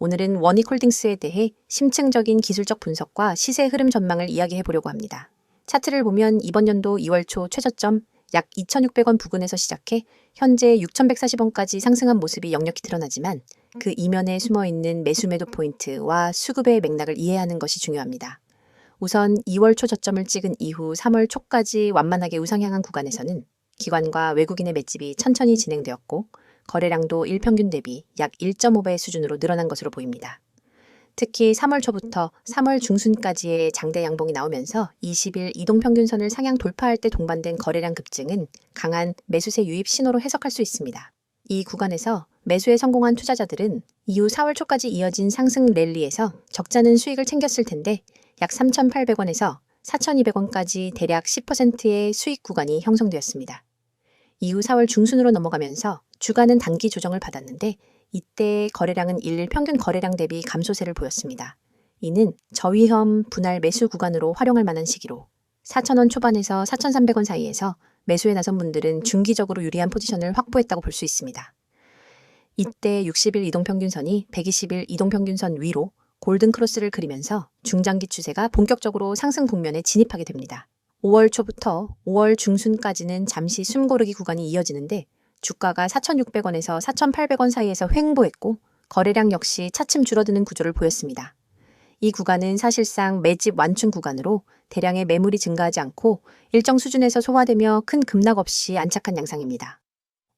오늘은 원익홀딩스에 대해 심층적인 기술적 분석과 시세 흐름 전망을 이야기해 보려고 합니다. 차트를 보면 이번 연도 2월 초 최저점 약 2,600원 부근에서 시작해 현재 6,140원까지 상승한 모습이 역력히 드러나지만 그 이면에 숨어있는 매수 매도 포인트와 수급의 맥락을 이해하는 것이 중요합니다. 우선 2월 초 저점을 찍은 이후 3월 초까지 완만하게 우상향한 구간에서는 기관과 외국인의 매집이 천천히 진행되었고 거래량도 일평균 대비 약 1.5배 수준으로 늘어난 것으로 보입니다. 특히 3월 초부터 3월 중순까지의 장대 양봉이 나오면서 20일 이동평균선을 상향 돌파할 때 동반된 거래량 급증은 강한 매수세 유입 신호로 해석할 수 있습니다. 이 구간에서 매수에 성공한 투자자들은 이후 4월 초까지 이어진 상승 랠리에서 적잖은 수익을 챙겼을 텐데 약 3,800원에서 4,200원까지 대략 10%의 수익 구간이 형성되었습니다. 이후 4월 중순으로 넘어가면서 주가는 단기 조정을 받았는데 이때 거래량은 일일 평균 거래량 대비 감소세를 보였습니다. 이는 저위험 분할 매수 구간으로 활용할 만한 시기로 4,000원 초반에서 4,300원 사이에서 매수에 나선 분들은 중기적으로 유리한 포지션을 확보했다고 볼 수 있습니다. 이때 60일 이동평균선이 120일 이동평균선 위로 골든 크로스를 그리면서 중장기 추세가 본격적으로 상승 국면에 진입하게 됩니다. 5월 초부터 5월 중순까지는 잠시 숨고르기 구간이 이어지는데 주가가 4,600원에서 4,800원 사이에서 횡보했고 거래량 역시 차츰 줄어드는 구조를 보였습니다. 이 구간은 사실상 매집 완충 구간으로 대량의 매물이 증가하지 않고 일정 수준에서 소화되며 큰 급락 없이 안착한 양상입니다.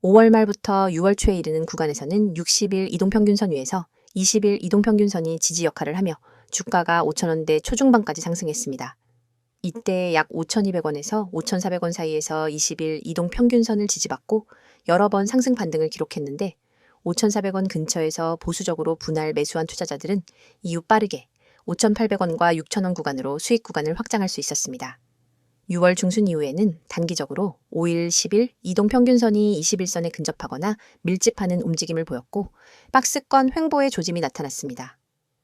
5월 말부터 6월 초에 이르는 구간에서는 60일 이동평균선 위에서 20일 이동평균선이 지지 역할을 하며 주가가 5,000원대 초중반까지 상승했습니다. 이때 약 5,200원에서 5,400원 사이에서 20일 이동평균선을 지지받고 여러 번 상승 반등을 기록했는데 5,400원 근처에서 보수적으로 분할 매수한 투자자들은 이후 빠르게 5,800원과 6,000원 구간으로 수익 구간을 확장할 수 있었습니다. 6월 중순 이후에는 단기적으로 5일, 10일 이동평균선이 21선에 근접하거나 밀집하는 움직임을 보였고 박스권 횡보의 조짐이 나타났습니다.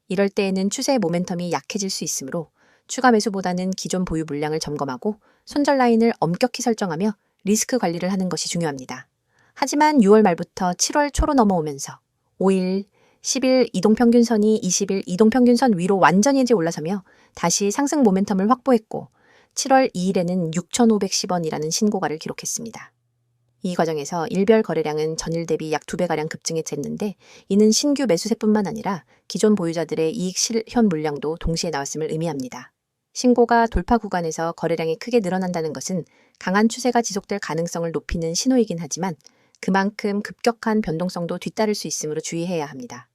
이럴 때에는 추세의 모멘텀이 약해질 수 있으므로 추가 매수보다는 기존 보유 물량을 점검하고 손절 라인을 엄격히 설정하며 리스크 관리를 하는 것이 중요합니다. 하지만 6월 말부터 7월 초로 넘어오면서 5일, 10일 이동평균선이 20일 이동평균선 위로 완전히 올라서며 다시 상승 모멘텀을 확보했고 7월 2일에는 6,510원이라는 신고가를 기록했습니다. 이 과정에서 일별 거래량은 전일 대비 약 2배가량 급증했는데 이는 신규 매수세뿐만 아니라 기존 보유자들의 이익 실현 물량도 동시에 나왔음을 의미합니다. 신고가 돌파 구간에서 거래량이 크게 늘어난다는 것은 강한 추세가 지속될 가능성을 높이는 신호이긴 하지만 그만큼 급격한 변동성도 뒤따를 수 있으므로 주의해야 합니다.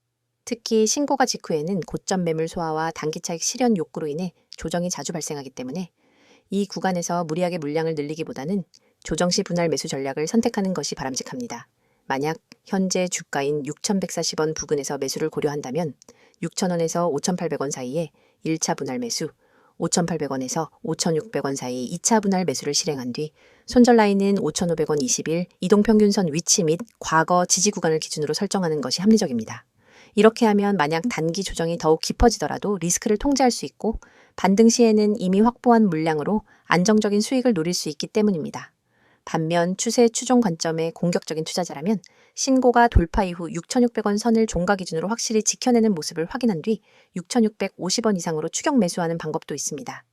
특히 신고가 직후에는 고점 매물 소화와 단기 차익 실현 욕구로 인해 조정이 자주 발생하기 때문에 이 구간에서 무리하게 물량을 늘리기보다는 조정 시 분할 매수 전략을 선택하는 것이 바람직합니다. 만약 현재 주가인 6,140원 부근에서 매수를 고려한다면 6,000원에서 5,800원 사이에 1차 분할 매수, 5,800원에서 5,600원 사이 2차 분할 매수를 실행한 뒤 손절 라인은 5,500원 20일 이동평균선 위치 및 과거 지지 구간을 기준으로 설정하는 것이 합리적입니다. 이렇게 하면 만약 단기 조정이 더욱 깊어지더라도 리스크를 통제할 수 있고 반등 시에는 이미 확보한 물량으로 안정적인 수익을 노릴 수 있기 때문입니다. 반면 추세 추종 관점의 공격적인 투자자라면 신고가 돌파 이후 6,600원 선을 종가 기준으로 확실히 지켜내는 모습을 확인한 뒤 6,650원 이상으로 추격 매수하는 방법도 있습니다.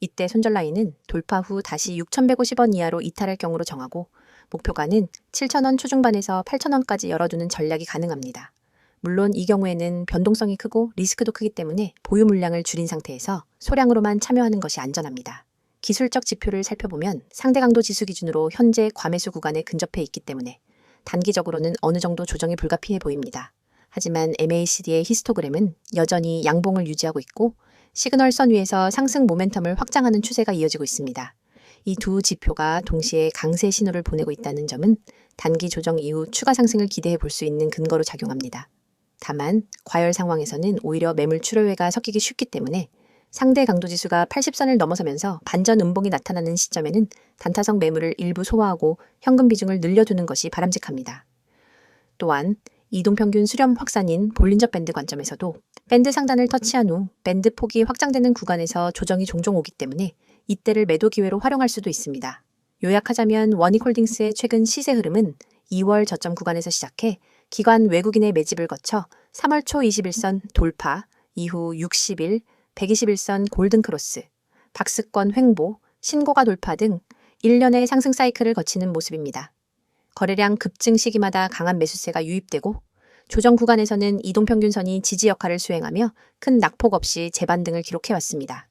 이때 손절 라인은 돌파 후 다시 6,150원 이하로 이탈할 경우로 정하고 목표가는 7,000원 초중반에서 8,000원까지 열어두는 전략이 가능합니다. 물론 이 경우에는 변동성이 크고 리스크도 크기 때문에 보유 물량을 줄인 상태에서 소량으로만 참여하는 것이 안전합니다. 기술적 지표를 살펴보면 상대 강도 지수 기준으로 현재 과매수 구간에 근접해 있기 때문에 단기적으로는 어느 정도 조정이 불가피해 보입니다. 하지만 MACD의 히스토그램은 여전히 양봉을 유지하고 있고 시그널선 위에서 상승 모멘텀을 확장하는 추세가 이어지고 있습니다. 이 두 지표가 동시에 강세 신호를 보내고 있다는 점은 단기 조정 이후 추가 상승을 기대해 볼 수 있는 근거로 작용합니다. 다만 과열 상황에서는 오히려 매물 출혈회가 섞이기 쉽기 때문에 상대 강도지수가 80선을 넘어서면서 반전 음봉이 나타나는 시점에는 단타성 매물을 일부 소화하고 현금 비중을 늘려두는 것이 바람직합니다. 또한 이동평균 수렴 확산인 볼린저 밴드 관점에서도 밴드 상단을 터치한 후 밴드 폭이 확장되는 구간에서 조정이 종종 오기 때문에 이때를 매도 기회로 활용할 수도 있습니다. 요약하자면 원익홀딩스의 최근 시세 흐름은 2월 저점 구간에서 시작해 기관 외국인의 매집을 거쳐 3월 초 21선 돌파, 이후 60일, 121선 골든크로스, 박스권 횡보, 신고가 돌파 등 1년의 상승 사이클을 거치는 모습입니다. 거래량 급증 시기마다 강한 매수세가 유입되고 조정 구간에서는 이동평균선이 지지 역할을 수행하며 큰 낙폭 없이 재반등을 기록해왔습니다.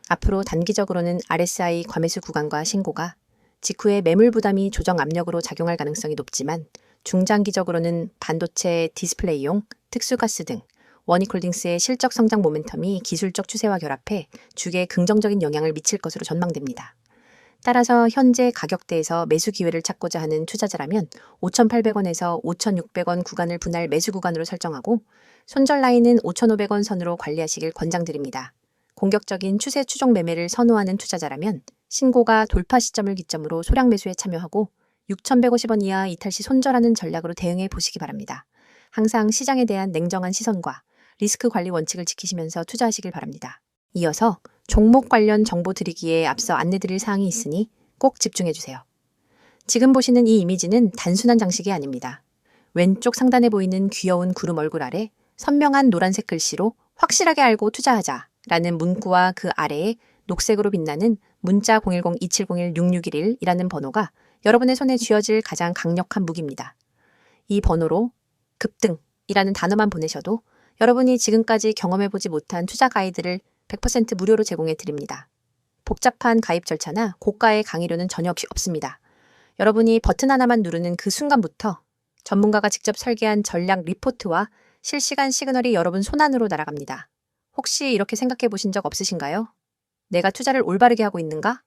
앞으로 단기적으로는 RSI 과매수 구간과 신고가, 직후에 매물 부담이 조정 압력으로 작용할 가능성이 높지만 중장기적으로는 반도체 디스플레이용, 특수가스 등 원익홀딩스의 실적 성장 모멘텀이 기술적 추세와 결합해 주가에 긍정적인 영향을 미칠 것으로 전망됩니다. 따라서 현재 가격대에서 매수 기회를 찾고자 하는 투자자라면 5,800원에서 5,600원 구간을 분할 매수 구간으로 설정하고 손절 라인은 5,500원 선으로 관리하시길 권장드립니다. 공격적인 추세 추종 매매를 선호하는 투자자라면 신고가 돌파 시점을 기점으로 소량 매수에 참여하고 6,150원 이하 이탈 시 손절하는 전략으로 대응해 보시기 바랍니다. 항상 시장에 대한 냉정한 시선과 리스크 관리 원칙을 지키시면서 투자하시길 바랍니다. 이어서 종목 관련 정보 드리기에 앞서 안내드릴 사항이 있으니 꼭 집중해주세요. 지금 보시는 이 이미지는 단순한 장식이 아닙니다. 왼쪽 상단에 보이는 귀여운 구름 얼굴 아래 선명한 노란색 글씨로 확실하게 알고 투자하자 라는 문구와 그 아래에 녹색으로 빛나는 문자 010-2701-6611이라는 번호가 여러분의 손에 쥐어질 가장 강력한 무기입니다. 이 번호로 급등이라는 단어만 보내셔도 여러분이 지금까지 경험해보지 못한 투자 가이드를 100% 무료로 제공해 드립니다. 복잡한 가입 절차나 고가의 강의료는 전혀 없습니다. 여러분이 버튼 하나만 누르는 그 순간부터 전문가가 직접 설계한 전략 리포트와 실시간 시그널이 여러분 손안으로 날아갑니다. 혹시 이렇게 생각해 보신 적 없으신가요? 내가 투자를 올바르게 하고 있는가?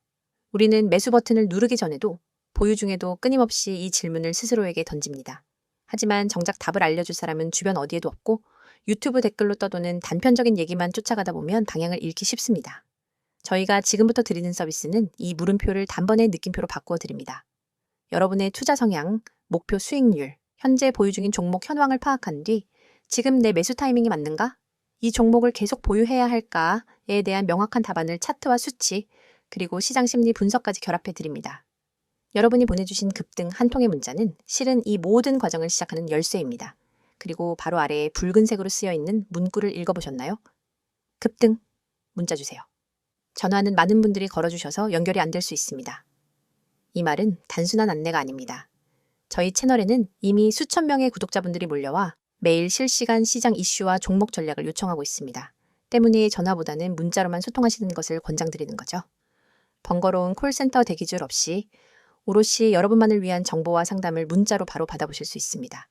우리는 매수 버튼을 누르기 전에도 보유 중에도 끊임없이 이 질문을 스스로에게 던집니다. 하지만 정작 답을 알려줄 사람은 주변 어디에도 없고 유튜브 댓글로 떠도는 단편적인 얘기만 쫓아가다 보면 방향을 잃기 쉽습니다. 저희가 지금부터 드리는 서비스는 이 물음표를 단번에 느낌표로 바꾸어 드립니다. 여러분의 투자 성향, 목표 수익률, 현재 보유 중인 종목 현황을 파악한 뒤 지금 내 매수 타이밍이 맞는가? 이 종목을 계속 보유해야 할까에 대한 명확한 답안을 차트와 수치, 그리고 시장 심리 분석까지 결합해 드립니다. 여러분이 보내주신 급등 한 통의 문자는 실은 이 모든 과정을 시작하는 열쇠입니다. 그리고 바로 아래에 붉은색으로 쓰여있는 문구를 읽어보셨나요? 급등, 문자 주세요. 전화는 많은 분들이 걸어주셔서 연결이 안 될 수 있습니다. 이 말은 단순한 안내가 아닙니다. 저희 채널에는 이미 수천 명의 구독자분들이 몰려와 매일 실시간 시장 이슈와 종목 전략을 요청하고 있습니다. 때문에 전화보다는 문자로만 소통하시는 것을 권장드리는 거죠. 번거로운 콜센터 대기줄 없이 오롯이 여러분만을 위한 정보와 상담을 문자로 바로 받아보실 수 있습니다.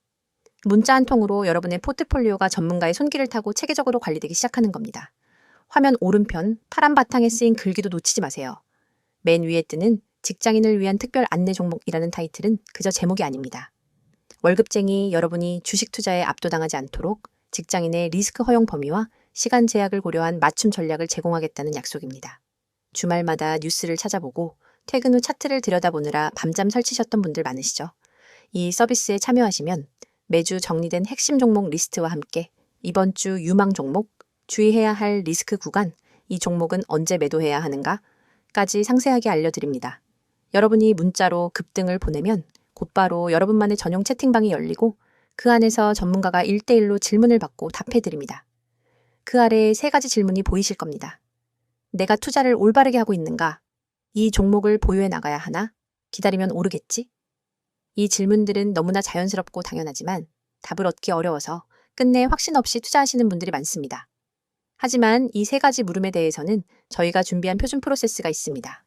문자 한 통으로 여러분의 포트폴리오가 전문가의 손길을 타고 체계적으로 관리되기 시작하는 겁니다. 화면 오른편 파란 바탕에 쓰인 글귀도 놓치지 마세요. 맨 위에 뜨는 직장인을 위한 특별 안내 종목이라는 타이틀은 그저 제목이 아닙니다. 월급쟁이 여러분이 주식 투자에 압도당하지 않도록 직장인의 리스크 허용 범위와 시간 제약을 고려한 맞춤 전략을 제공하겠다는 약속입니다. 주말마다 뉴스를 찾아보고 퇴근 후 차트를 들여다보느라 밤잠 설치셨던 분들 많으시죠? 이 서비스에 참여하시면 매주 정리된 핵심 종목 리스트와 함께 이번 주 유망 종목, 주의해야 할 리스크 구간, 이 종목은 언제 매도해야 하는가까지 상세하게 알려드립니다. 여러분이 문자로 급등을 보내면 곧바로 여러분만의 전용 채팅방이 열리고 그 안에서 전문가가 1대1로 질문을 받고 답해드립니다. 그 아래에 3가지 질문이 보이실 겁니다. 내가 투자를 올바르게 하고 있는가? 이 종목을 보유해 나가야 하나? 기다리면 오르겠지? 이 질문들은 너무나 자연스럽고 당연하지만 답을 얻기 어려워서 끝내 확신 없이 투자하시는 분들이 많습니다. 하지만 이 3가지 물음에 대해서는 저희가 준비한 표준 프로세스가 있습니다.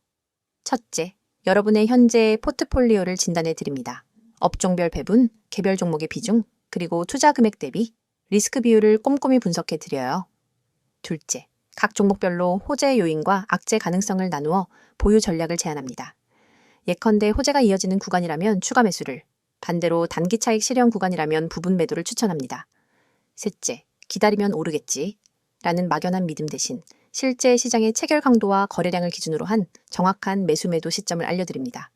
첫째, 여러분의 현재 포트폴리오를 진단해 드립니다. 업종별 배분, 개별 종목의 비중, 그리고 투자 금액 대비, 리스크 비율을 꼼꼼히 분석해 드려요. 둘째, 각 종목별로 호재 요인과 악재 가능성을 나누어 보유 전략을 제안합니다. 예컨대 호재가 이어지는 구간이라면 추가 매수를, 반대로 단기 차익 실현 구간이라면 부분 매도를 추천합니다. 셋째, 기다리면 오르겠지 라는 막연한 믿음 대신 실제 시장의 체결 강도와 거래량을 기준으로 한 정확한 매수 매도 시점을 알려드립니다.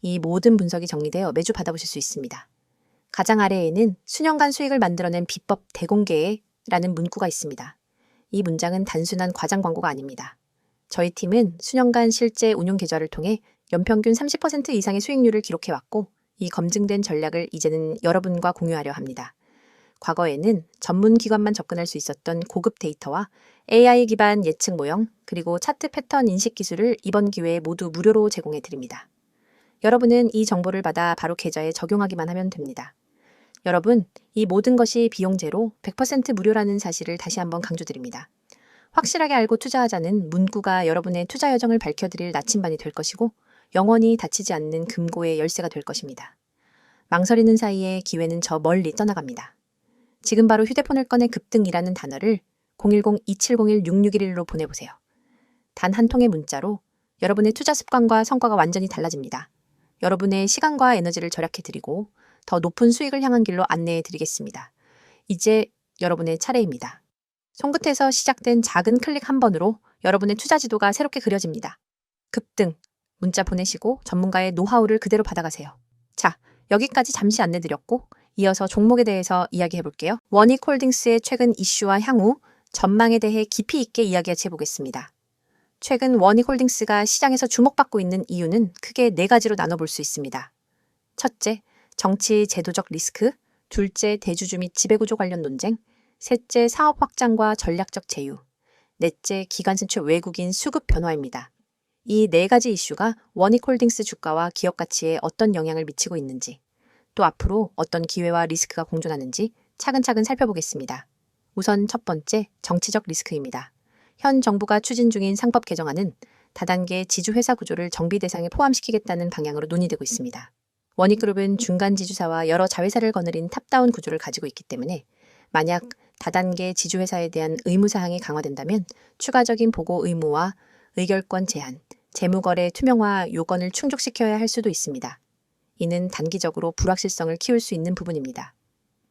이 모든 분석이 정리되어 매주 받아보실 수 있습니다. 가장 아래에는 수년간 수익을 만들어낸 비법 대공개라는 문구가 있습니다. 이 문장은 단순한 과장 광고가 아닙니다. 저희 팀은 수년간 실제 운용 계좌를 통해 연평균 30% 이상의 수익률을 기록해왔고 이 검증된 전략을 이제는 여러분과 공유하려 합니다. 과거에는 전문 기관만 접근할 수 있었던 고급 데이터와 AI 기반 예측 모형, 그리고 차트 패턴 인식 기술을 이번 기회에 모두 무료로 제공해 드립니다. 여러분은 이 정보를 받아 바로 계좌에 적용하기만 하면 됩니다. 여러분, 이 모든 것이 비용 제로 100% 무료라는 사실을 다시 한번 강조드립니다. 확실하게 알고 투자하자는 문구가 여러분의 투자 여정을 밝혀드릴 나침반이 될 것이고 영원히 닫히지 않는 금고의 열쇠가 될 것입니다. 망설이는 사이에 기회는 저 멀리 떠나갑니다. 지금 바로 휴대폰을 꺼내 급등이라는 단어를 010-2701-6611로 보내보세요. 단 한 통의 문자로 여러분의 투자 습관과 성과가 완전히 달라집니다. 여러분의 시간과 에너지를 절약해드리고 더 높은 수익을 향한 길로 안내해드리겠습니다. 이제 여러분의 차례입니다. 손끝에서 시작된 작은 클릭 한 번으로 여러분의 투자 지도가 새롭게 그려집니다. 급등, 문자 보내시고 전문가의 노하우를 그대로 받아가세요. 자, 여기까지 잠시 안내드렸고 이어서 종목에 대해서 이야기해볼게요. 원익홀딩스의 최근 이슈와 향후 전망에 대해 깊이 있게 이야기해보겠습니다. 최근 원익홀딩스가 시장에서 주목받고 있는 이유는 크게 4가지로 나눠볼 수 있습니다. 첫째, 정치 제도적 리스크, 둘째, 대주주 및 지배구조 관련 논쟁, 셋째, 사업 확장과 전략적 제휴, 넷째, 기관 선출 외국인 수급 변화입니다. 이 4가지 이슈가 원익홀딩스 주가와 기업 가치에 어떤 영향을 미치고 있는지, 또 앞으로 어떤 기회와 리스크가 공존하는지 차근차근 살펴보겠습니다. 우선 첫 번째, 정치적 리스크입니다. 현 정부가 추진 중인 상법 개정안은 다단계 지주회사 구조를 정비 대상에 포함시키겠다는 방향으로 논의되고 있습니다. 원익그룹은 중간 지주사와 여러 자회사를 거느린 탑다운 구조를 가지고 있기 때문에 만약 다단계 지주회사에 대한 의무사항이 강화된다면 추가적인 보고 의무와 의결권 제한, 재무거래 투명화 요건을 충족시켜야 할 수도 있습니다. 이는 단기적으로 불확실성을 키울 수 있는 부분입니다.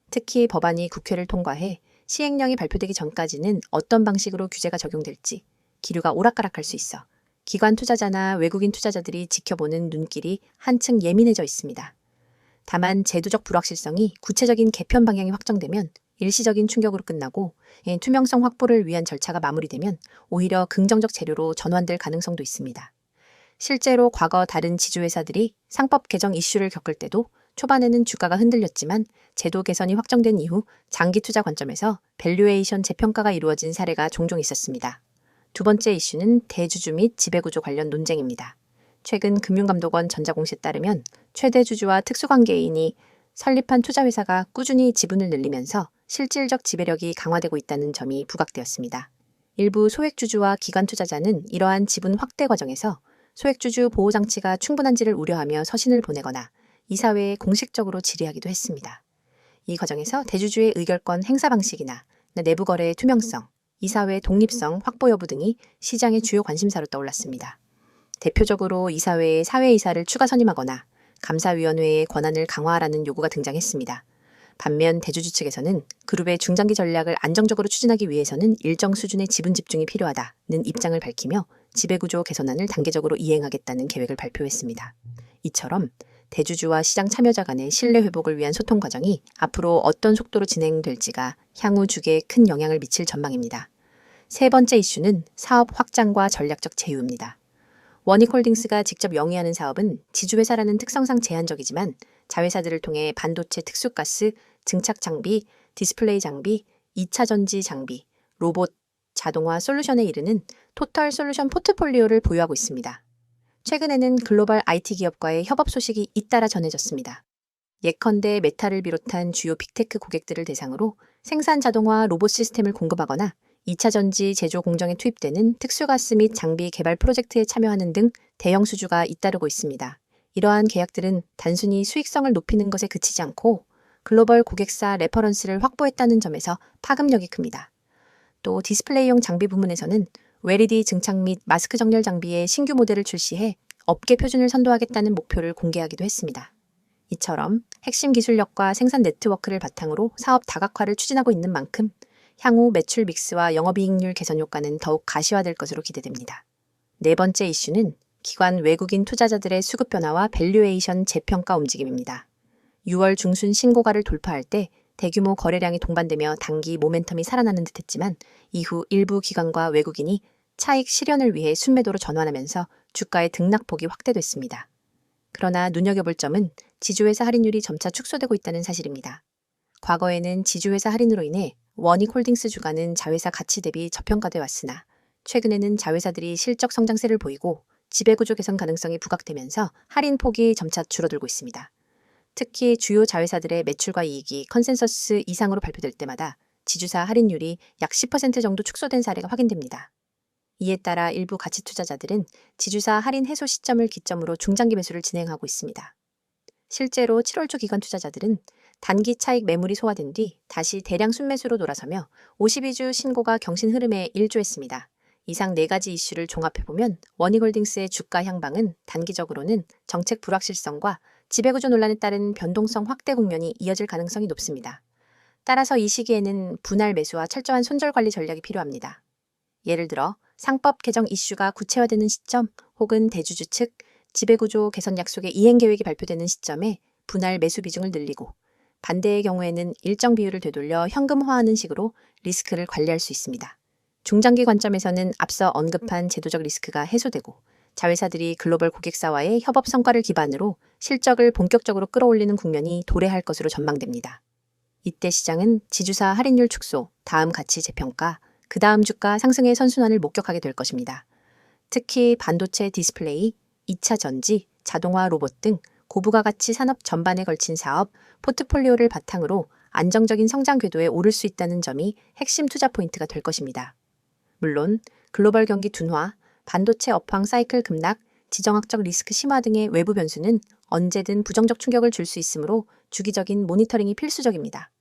특히 법안이 국회를 통과해 시행령이 발표되기 전까지는 어떤 방식으로 규제가 적용될지 기류가 오락가락할 수 있어 기관 투자자나 외국인 투자자들이 지켜보는 눈길이 한층 예민해져 있습니다. 다만 제도적 불확실성이 구체적인 개편 방향이 확정되면 일시적인 충격으로 끝나고 투명성 확보를 위한 절차가 마무리되면 오히려 긍정적 재료로 전환될 가능성도 있습니다. 실제로 과거 다른 지주회사들이 상법 개정 이슈를 겪을 때도 초반에는 주가가 흔들렸지만 제도 개선이 확정된 이후 장기 투자 관점에서 밸류에이션 재평가가 이루어진 사례가 종종 있었습니다. 두 번째 이슈는 대주주 및 지배구조 관련 논쟁입니다. 최근 금융감독원 전자공시에 따르면 최대 주주와 특수관계인이 설립한 투자회사가 꾸준히 지분을 늘리면서 실질적 지배력이 강화되고 있다는 점이 부각되었습니다. 일부 소액주주와 기관 투자자는 이러한 지분 확대 과정에서 소액주주 보호장치가 충분한지를 우려하며 서신을 보내거나 이사회에 공식적으로 질의하기도 했습니다. 이 과정에서 대주주의 의결권 행사 방식이나 내부 거래의 투명성, 이사회 독립성 확보 여부 등이 시장의 주요 관심사로 떠올랐습니다. 대표적으로 이사회에 사회이사를 추가 선임하거나 감사위원회의 권한을 강화하라는 요구가 등장했습니다. 반면 대주주 측에서는 그룹의 중장기 전략을 안정적으로 추진하기 위해서는 일정 수준의 지분 집중이 필요하다는 입장을 밝히며 지배구조 개선안을 단계적으로 이행하겠다는 계획을 발표했습니다. 이처럼 대주주와 시장 참여자 간의 신뢰 회복을 위한 소통 과정이 앞으로 어떤 속도로 진행될지가 향후 주계에 큰 영향을 미칠 전망입니다. 세 번째 이슈는 사업 확장과 전략적 제휴입니다. 원익홀딩스가 직접 영위하는 사업은 지주회사라는 특성상 제한적이지만 자회사들을 통해 반도체 특수가스, 증착 장비, 디스플레이 장비, 2차 전지 장비, 로봇, 자동화 솔루션에 이르는 토탈 솔루션 포트폴리오를 보유하고 있습니다. 최근에는 글로벌 IT 기업과의 협업 소식이 잇따라 전해졌습니다. 예컨대 메타를 비롯한 주요 빅테크 고객들을 대상으로 생산 자동화 로봇 시스템을 공급하거나 2차 전지 제조 공정에 투입되는 특수가스 및 장비 개발 프로젝트에 참여하는 등 대형 수주가 잇따르고 있습니다. 이러한 계약들은 단순히 수익성을 높이는 것에 그치지 않고 글로벌 고객사 레퍼런스를 확보했다는 점에서 파급력이 큽니다. 또 디스플레이용 장비 부문에서는 LED 증착 및 마스크 정렬 장비의 신규 모델을 출시해 업계 표준을 선도하겠다는 목표를 공개하기도 했습니다. 이처럼 핵심 기술력과 생산 네트워크를 바탕으로 사업 다각화를 추진하고 있는 만큼 향후 매출 믹스와 영업이익률 개선 효과는 더욱 가시화될 것으로 기대됩니다. 네 번째 이슈는 기관 외국인 투자자들의 수급 변화와 밸류에이션 재평가 움직임입니다. 6월 중순 신고가를 돌파할 때 대규모 거래량이 동반되며 단기 모멘텀이 살아나는 듯했지만 이후 일부 기관과 외국인이 차익 실현을 위해 순매도로 전환하면서 주가의 등락폭이 확대됐습니다. 그러나 눈여겨볼 점은 지주회사 할인율이 점차 축소되고 있다는 사실입니다. 과거에는 지주회사 할인으로 인해 원익홀딩스 주가는 자회사 가치 대비 저평가돼 왔으나 최근에는 자회사들이 실적 성장세를 보이고 지배구조 개선 가능성이 부각되면서 할인 폭이 점차 줄어들고 있습니다. 특히 주요 자회사들의 매출과 이익이 컨센서스 이상으로 발표될 때마다 지주사 할인율이 약 10% 정도 축소된 사례가 확인됩니다. 이에 따라 일부 가치 투자자들은 지주사 할인 해소 시점을 기점으로 중장기 매수를 진행하고 있습니다. 실제로 7월 초 기관 투자자들은 단기 차익 매물이 소화된 뒤 다시 대량 순매수로 돌아서며 52주 신고가 경신 흐름에 일조했습니다. 이상 4가지 이슈를 종합해보면 원익홀딩스의 주가 향방은 단기적으로는 정책 불확실성과 지배구조 논란에 따른 변동성 확대 국면이 이어질 가능성이 높습니다. 따라서 이 시기에는 분할 매수와 철저한 손절 관리 전략이 필요합니다. 예를 들어 상법 개정 이슈가 구체화되는 시점 혹은 대주주 측 지배구조 개선 약속의 이행 계획이 발표되는 시점에 분할 매수 비중을 늘리고 반대의 경우에는 일정 비율을 되돌려 현금화하는 식으로 리스크를 관리할 수 있습니다. 중장기 관점에서는 앞서 언급한 제도적 리스크가 해소되고 자회사들이 글로벌 고객사와의 협업 성과를 기반으로 실적을 본격적으로 끌어올리는 국면이 도래할 것으로 전망됩니다. 이때 시장은 지주사 할인율 축소, 다음 가치 재평가, 그 다음 주가 상승의 선순환을 목격하게 될 것입니다. 특히 반도체 디스플레이, 2차 전지, 자동화 로봇 등 고부가 가치 산업 전반에 걸친 사업, 포트폴리오를 바탕으로 안정적인 성장 궤도에 오를 수 있다는 점이 핵심 투자 포인트가 될 것입니다. 물론 글로벌 경기 둔화, 반도체 업황 사이클 급락, 지정학적 리스크 심화 등의 외부 변수는 언제든 부정적 충격을 줄 수 있으므로 주기적인 모니터링이 필수적입니다.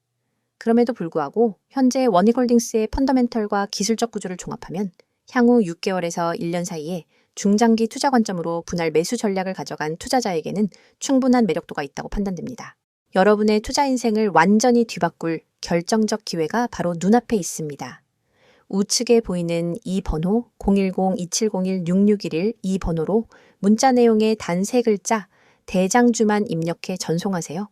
그럼에도 불구하고 현재 원익홀딩스의 펀더멘털과 기술적 구조를 종합하면 향후 6개월에서 1년 사이에 중장기 투자 관점으로 분할 매수 전략을 가져간 투자자에게는 충분한 매력도가 있다고 판단됩니다. 여러분의 투자 인생을 완전히 뒤바꿀 결정적 기회가 바로 눈앞에 있습니다. 우측에 보이는 이 번호 010-2701-6611 이 번호로 문자 내용의 단 3글자 대장주만 입력해 전송하세요.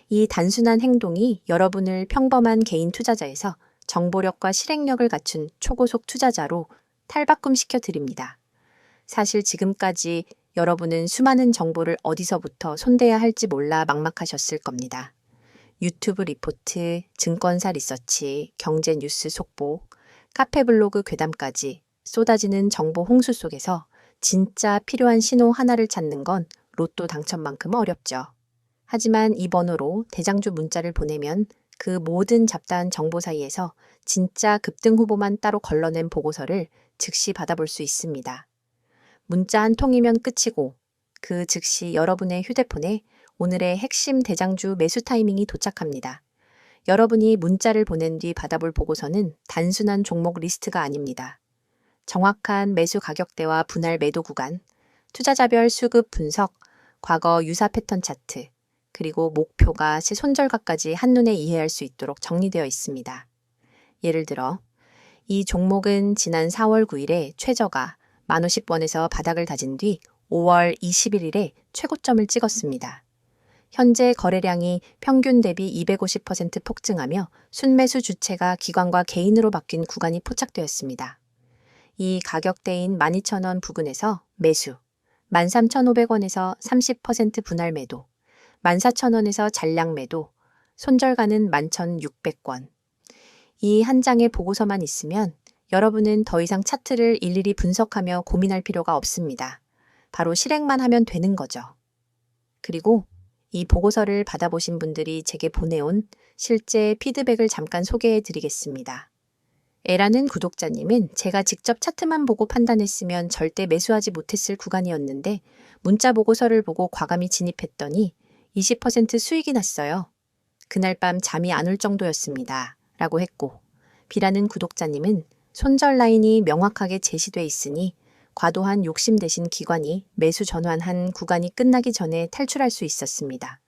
이 단순한 행동이 여러분을 평범한 개인 투자자에서 정보력과 실행력을 갖춘 초고속 투자자로 탈바꿈시켜 드립니다. 사실 지금까지 여러분은 수많은 정보를 어디서부터 손대야 할지 몰라 막막하셨을 겁니다. 유튜브 리포트, 증권사 리서치, 경제 뉴스 속보, 카페 블로그 괴담까지 쏟아지는 정보 홍수 속에서 진짜 필요한 신호 하나를 찾는 건 로또 당첨만큼 어렵죠. 하지만 이 번호로 대장주 문자를 보내면 그 모든 잡다한 정보 사이에서 진짜 급등 후보만 따로 걸러낸 보고서를 즉시 받아볼 수 있습니다. 문자 한 통이면 끝이고 그 즉시 여러분의 휴대폰에 오늘의 핵심 대장주 매수 타이밍이 도착합니다. 여러분이 문자를 보낸 뒤 받아볼 보고서는 단순한 종목 리스트가 아닙니다. 정확한 매수 가격대와 분할 매도 구간, 투자자별 수급 분석, 과거 유사 패턴 차트, 그리고 목표가 손절가까지 한눈에 이해할 수 있도록 정리되어 있습니다. 예를 들어 이 종목은 지난 4월 9일에 최저가 1050원에서 바닥을 다진 뒤 5월 21일에 최고점을 찍었습니다. 현재 거래량이 평균 대비 250% 폭증하며 순매수 주체가 기관과 개인으로 바뀐 구간이 포착되었습니다. 이 가격대인 12,000원 부근에서 매수, 13,500원에서 30% 분할 매도, 14,000원에서 잔량 매도, 손절가는 11,600원. 이 한 장의 보고서만 있으면 여러분은 더 이상 차트를 일일이 분석하며 고민할 필요가 없습니다. 바로 실행만 하면 되는 거죠. 그리고 이 보고서를 받아보신 분들이 제게 보내온 실제 피드백을 잠깐 소개해 드리겠습니다. 에라는 구독자님은 제가 직접 차트만 보고 판단했으면 절대 매수하지 못했을 구간이었는데 문자 보고서를 보고 과감히 진입했더니 20% 수익이 났어요. 그날 밤 잠이 안 올 정도였습니다. 라고 했고, B라는 구독자님은 손절 라인이 명확하게 제시돼 있으니 과도한 욕심 대신 기관이 매수 전환한 구간이 끝나기 전에 탈출할 수 있었습니다.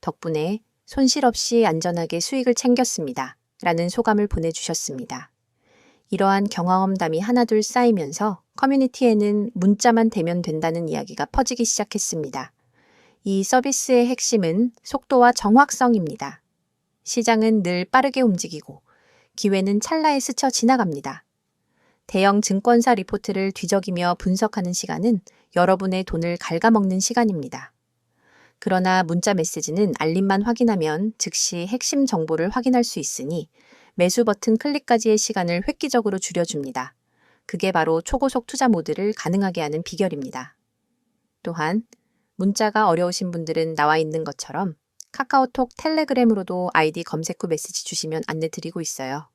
덕분에 손실 없이 안전하게 수익을 챙겼습니다. 라는 소감을 보내주셨습니다. 이러한 경험담이 하나둘 쌓이면서 커뮤니티에는 문자만 대면 된다는 이야기가 퍼지기 시작했습니다. 이 서비스의 핵심은 속도와 정확성입니다. 시장은 늘 빠르게 움직이고 기회는 찰나에 스쳐 지나갑니다. 대형 증권사 리포트를 뒤적이며 분석하는 시간은 여러분의 돈을 갉아먹는 시간입니다. 그러나 문자 메시지는 알림만 확인하면 즉시 핵심 정보를 확인할 수 있으니 매수 버튼 클릭까지의 시간을 획기적으로 줄여줍니다. 그게 바로 초고속 투자 모드를 가능하게 하는 비결입니다. 또한 문자가 어려우신 분들은 나와 있는 것처럼 카카오톡, 텔레그램으로도 아이디 검색 후 메시지 주시면 안내 드리고 있어요.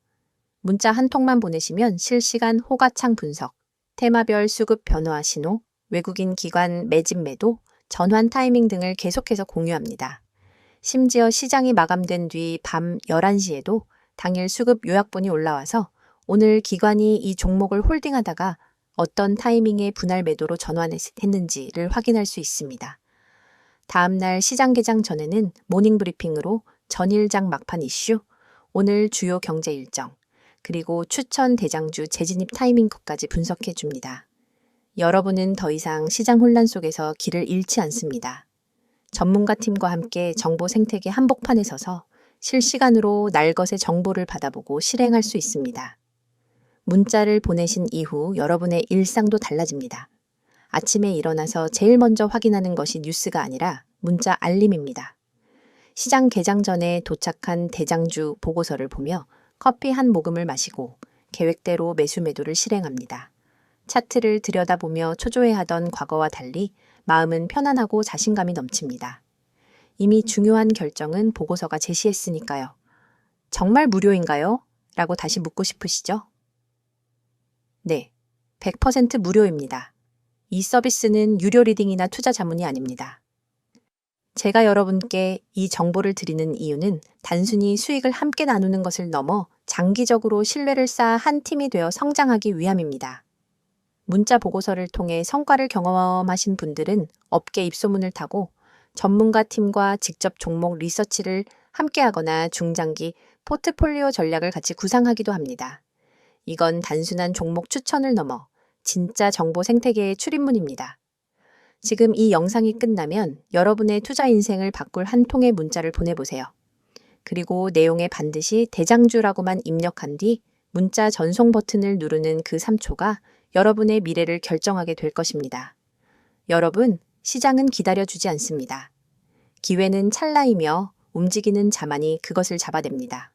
문자 한 통만 보내시면 실시간 호가창 분석, 테마별 수급 변화 신호, 외국인 기관 매집 매도, 전환 타이밍 등을 계속해서 공유합니다. 심지어 시장이 마감된 뒤 밤 11시에도 당일 수급 요약본이 올라와서 오늘 기관이 이 종목을 홀딩하다가 어떤 타이밍에 분할 매도로 전환했는지를 확인할 수 있습니다. 다음날 시장 개장 전에는 모닝 브리핑으로 전일장 막판 이슈, 오늘 주요 경제 일정, 그리고 추천 대장주 재진입 타이밍까지 분석해 줍니다. 여러분은 더 이상 시장 혼란 속에서 길을 잃지 않습니다. 전문가 팀과 함께 정보 생태계 한복판에 서서 실시간으로 날것의 정보를 받아보고 실행할 수 있습니다. 문자를 보내신 이후 여러분의 일상도 달라집니다. 아침에 일어나서 제일 먼저 확인하는 것이 뉴스가 아니라 문자 알림입니다. 시장 개장 전에 도착한 대장주 보고서를 보며 커피 한 모금을 마시고 계획대로 매수 매도를 실행합니다. 차트를 들여다보며 초조해하던 과거와 달리 마음은 편안하고 자신감이 넘칩니다. 이미 중요한 결정은 보고서가 제시했으니까요. 정말 무료인가요? 라고 다시 묻고 싶으시죠? 네, 100% 무료입니다. 이 서비스는 유료 리딩이나 투자 자문이 아닙니다. 제가 여러분께 이 정보를 드리는 이유는 단순히 수익을 함께 나누는 것을 넘어 장기적으로 신뢰를 쌓아 한 팀이 되어 성장하기 위함입니다. 문자 보고서를 통해 성과를 경험하신 분들은 업계 입소문을 타고 전문가 팀과 직접 종목 리서치를 함께하거나 중장기 포트폴리오 전략을 같이 구상하기도 합니다. 이건 단순한 종목 추천을 넘어 진짜 정보 생태계의 출입문입니다. 지금 이 영상이 끝나면 여러분의 투자 인생을 바꿀 한 통의 문자를 보내보세요. 그리고 내용에 반드시 대장주라고만 입력한 뒤 문자 전송 버튼을 누르는 그 3초가 여러분의 미래를 결정하게 될 것입니다. 여러분, 시장은 기다려주지 않습니다. 기회는 찰나이며 움직이는 자만이 그것을 잡아냅니다.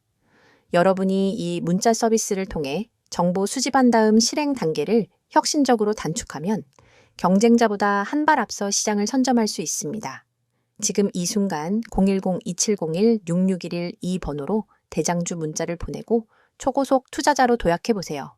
여러분이 이 문자 서비스를 통해 정보 수집한 다음 실행 단계를 혁신적으로 단축하면 경쟁자보다 한 발 앞서 시장을 선점할 수 있습니다. 지금 이 순간 010-2701-6611 이 번호로 대장주 문자를 보내고 초고속 투자자로 도약해보세요.